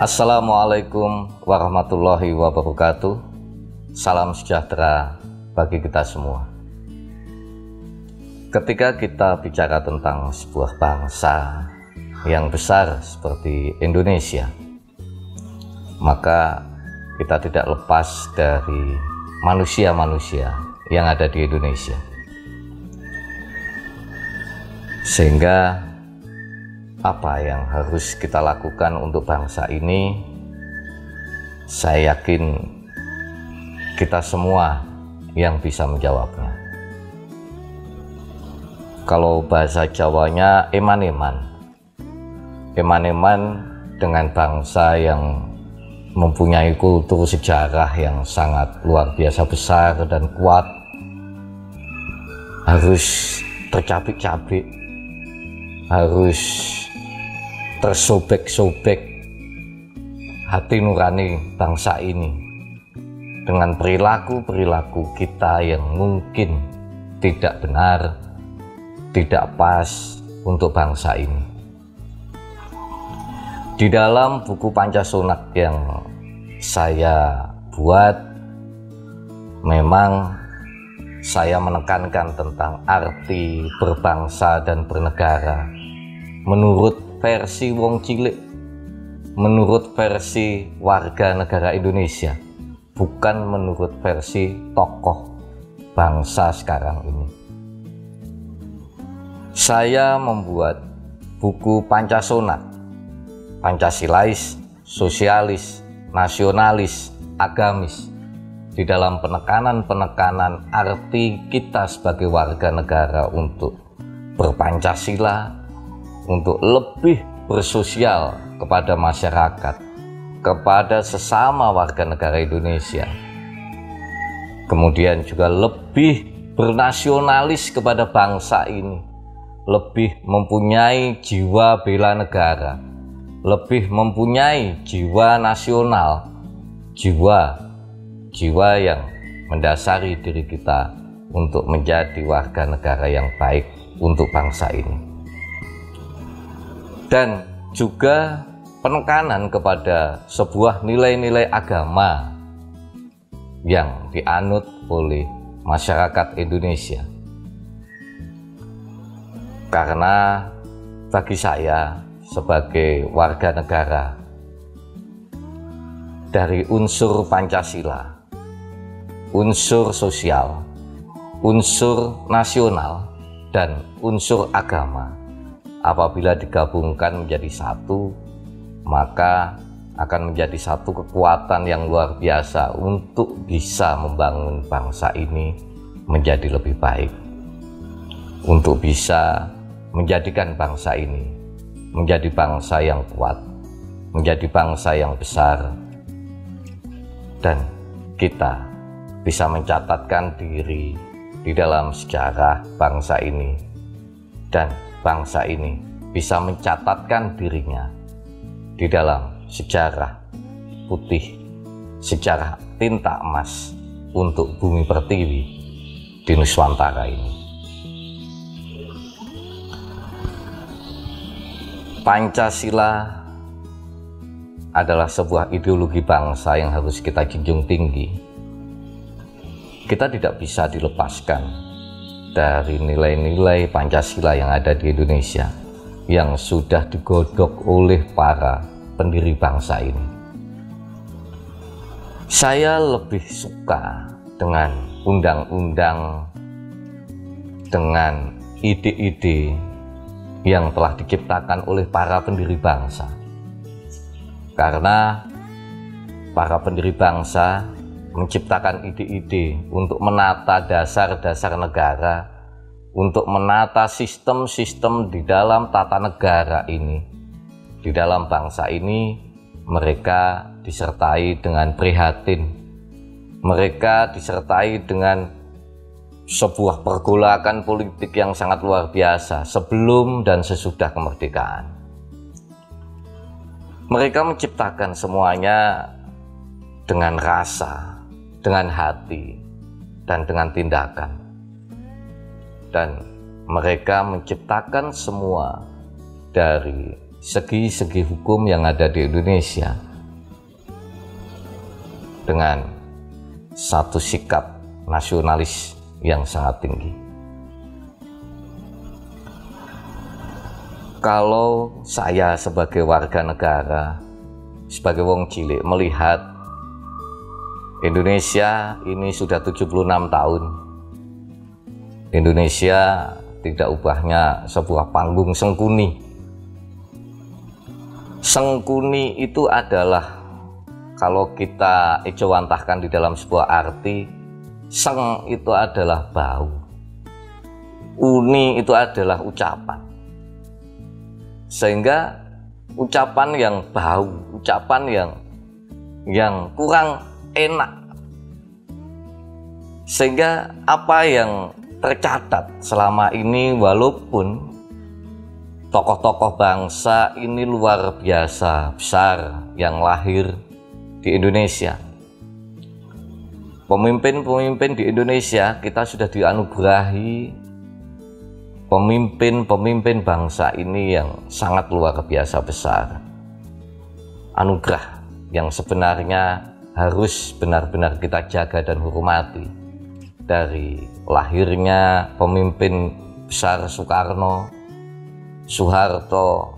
Assalamualaikum warahmatullahi wabarakatuh. Salam sejahtera bagi kita semua. Ketika kita bicara tentang sebuah bangsa yang besar seperti Indonesia, maka kita tidak lepas dari manusia-manusia yang ada di Indonesia. Sehingga apa yang harus kita lakukan untuk bangsa ini, saya yakin kita semua yang bisa menjawabnya. Kalau bahasa Jawanya eman-eman dengan bangsa yang mempunyai kultur sejarah yang sangat luar biasa besar dan kuat, harus tercabik-cabik, harus tersobek-sobek hati nurani bangsa ini dengan perilaku-perilaku kita yang mungkin tidak benar, tidak pas untuk bangsa ini. Di dalam buku Pancasonak yang saya buat, memang saya menekankan tentang arti berbangsa dan bernegara menurut versi wong cilik, menurut versi warga negara Indonesia, bukan menurut versi tokoh bangsa sekarang ini. Saya membuat buku Pancasonak, Pancasilais, sosialis, nasionalis, agamis, di dalam penekanan-penekanan arti kita sebagai warga negara untuk berpancasila, untuk lebih bersosial kepada masyarakat, kepada sesama warga negara Indonesia. Kemudian juga lebih bernasionalis kepada bangsa ini, lebih mempunyai jiwa bela negara, lebih mempunyai jiwa nasional, jiwa yang mendasari diri kita untuk menjadi warga negara yang baik untuk bangsa ini. Dan juga penekanan kepada sebuah nilai-nilai agama yang dianut oleh masyarakat Indonesia. Karena bagi saya sebagai warga negara, dari unsur Pancasila, unsur sosial, unsur nasional, dan unsur agama, apabila digabungkan menjadi satu, maka akan menjadi satu kekuatan yang luar biasa untuk bisa membangun bangsa ini menjadi lebih baik, untuk bisa menjadikan bangsa ini menjadi bangsa yang kuat, menjadi bangsa yang besar, dan kita bisa mencatatkan diri di dalam sejarah bangsa ini, dan bangsa ini bisa mencatatkan dirinya di dalam sejarah putih, sejarah tinta emas untuk bumi pertiwi di Nuswantara ini. Pancasila adalah sebuah ideologi bangsa yang harus kita junjung tinggi. Kita tidak bisa dilepaskan dari nilai-nilai Pancasila yang ada di Indonesia, yang sudah digodok oleh para pendiri bangsa ini. Saya lebih suka dengan undang-undang, dengan ide-ide yang telah diciptakan oleh para pendiri bangsa. Karena para pendiri bangsa menciptakan ide-ide untuk menata dasar-dasar negara, untuk menata sistem-sistem di dalam tata negara ini. Di dalam bangsa ini, mereka disertai dengan prihatin, mereka disertai dengan sebuah pergolakan politik yang sangat luar biasa sebelum dan sesudah kemerdekaan. Mereka menciptakan semuanya dengan rasa, dengan hati, dan dengan tindakan. Dan mereka menciptakan semua dari segi-segi hukum yang ada di Indonesia dengan satu sikap nasionalis yang sangat tinggi. Kalau saya sebagai warga negara, sebagai wong cilik melihat Indonesia ini sudah 76 tahun. Indonesia tidak ubahnya sebuah panggung sengkuni. Sengkuni itu adalah, kalau kita ejawantahkan di dalam sebuah arti, seng itu adalah bau, uni itu adalah ucapan. Sehingga ucapan yang bau, ucapan yang kurang enak, sehingga apa yang tercatat selama ini, walaupun tokoh-tokoh bangsa ini luar biasa besar yang lahir di Indonesia, pemimpin-pemimpin di Indonesia, kita sudah dianugerahi pemimpin-pemimpin bangsa ini yang sangat luar biasa besar. Anugerah yang sebenarnya harus benar-benar kita jaga dan hormati. Dari lahirnya pemimpin besar Soekarno, Soeharto,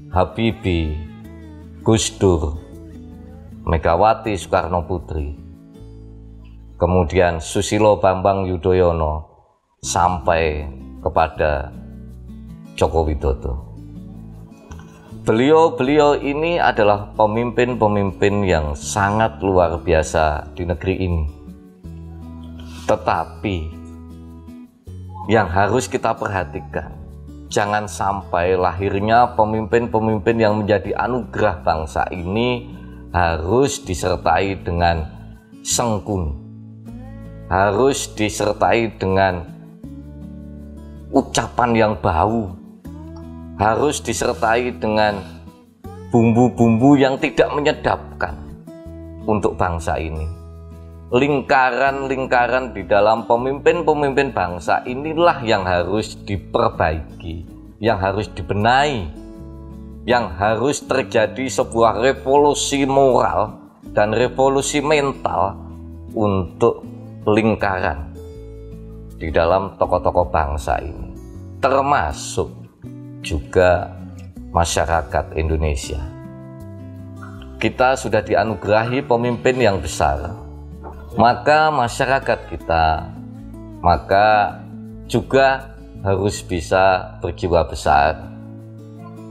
Habibie, Gus Dur, Megawati Soekarno Putri, kemudian Susilo Bambang Yudhoyono, sampai kepada Joko Widodo. Beliau ini adalah pemimpin-pemimpin yang sangat luar biasa di negeri ini. Tetapi yang harus kita perhatikan, jangan sampai lahirnya pemimpin-pemimpin yang menjadi anugerah bangsa ini harus disertai dengan sengkuni, harus disertai dengan ucapan yang bau, harus disertai dengan bumbu-bumbu yang tidak menyedapkan untuk bangsa ini. Lingkaran-lingkaran di dalam pemimpin-pemimpin bangsa inilah yang harus diperbaiki, yang harus dibenahi, yang harus terjadi sebuah revolusi moral dan revolusi mental untuk lingkaran di dalam tokoh-tokoh bangsa ini, termasuk juga masyarakat Indonesia. Kita sudah dianugerahi pemimpin yang besar, maka masyarakat kita juga harus bisa berjiwa besar,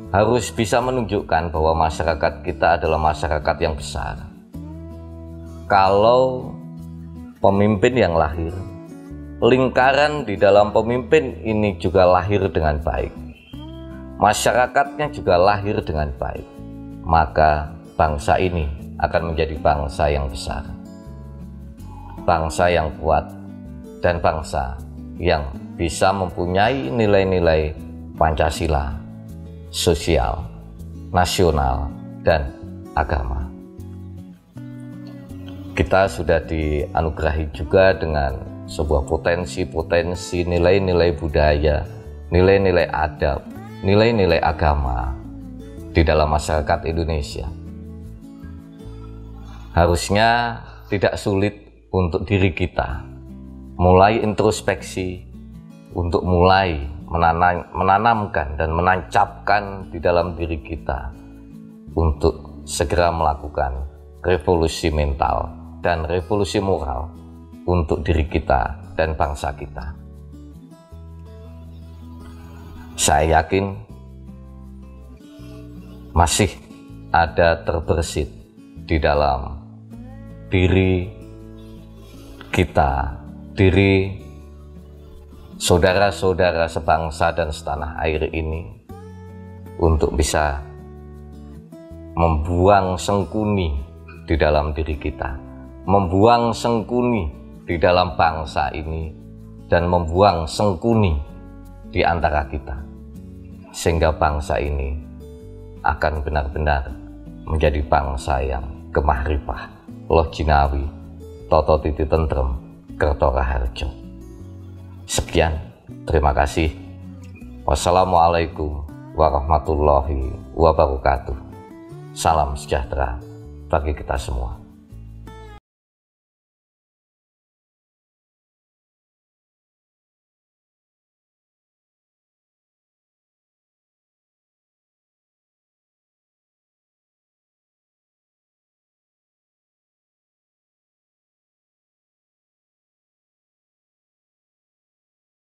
harus bisa menunjukkan bahwa masyarakat kita adalah masyarakat yang besar. Kalau pemimpin yang lahir, lingkaran di dalam pemimpin ini juga lahir dengan baik, masyarakatnya juga lahir dengan baik, maka bangsa ini akan menjadi bangsa yang besar, bangsa yang kuat, dan bangsa yang bisa mempunyai nilai-nilai Pancasila, sosial, nasional, dan agama. Kita sudah dianugerahi juga dengan sebuah potensi-potensi nilai-nilai budaya, nilai-nilai adab, nilai-nilai agama di dalam masyarakat Indonesia. Harusnya tidak sulit untuk diri kita mulai introspeksi, untuk mulai menanamkan dan menancapkan di dalam diri kita untuk segera melakukan revolusi mental dan revolusi moral untuk diri kita dan bangsa kita. Saya yakin masih ada terbersit di dalam diri kita, diri saudara-saudara sebangsa dan setanah air ini, untuk bisa membuang sengkuni di dalam diri kita, membuang sengkuni di dalam bangsa ini, dan membuang sengkuni di antara kita, sehingga bangsa ini akan benar-benar menjadi bangsa yang gemah ripah, loh jinawi, toto titi tentrem, kerto raharjo. Sekian, terima kasih. Wassalamualaikum warahmatullahi wabarakatuh. Salam sejahtera bagi kita semua.